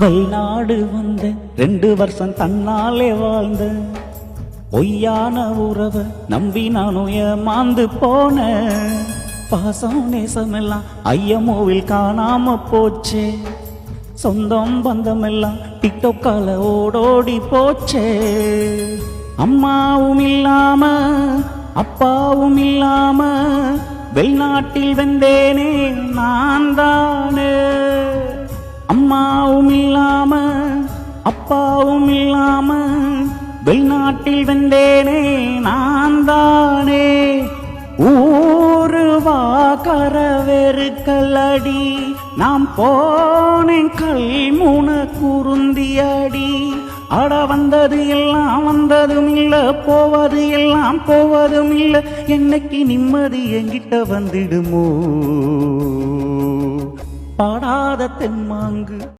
வெளிநாடு வந்த 2 வருஷம் தன்னாலே வாழ்ந்த பொய்யான உறவை நம்பி நானும் ஏமாந்து போன பாசம் நேசமெல்லாம் ஐயமோவில் காணாம போச்சே சொந்தம் பந்தமெல்லாம் டிக்டோக்கால ஓடோடி போச்சே அம்மாவும் இல்லாம அப்பாவும் இல்லாம வெளிநாட்டில் வந்தேனே நான் தானே அம்மாவும் இல்லாம அப்பாவும் இல்லாம வெளிநாட்டில் வந்தேனே நான் தானே ஊரு வாக்கர வெறுக்கலடி நாம் போனேன் கல்முன குருந்தியடி அட வந்தது எல்லாம் வந்ததும் இல்ல போவது எல்லாம் போவதும் இல்ல என்னைக்கு நிம்மதி என்கிட்ட வந்துடுமோ பாடாத தெம்மாங்கு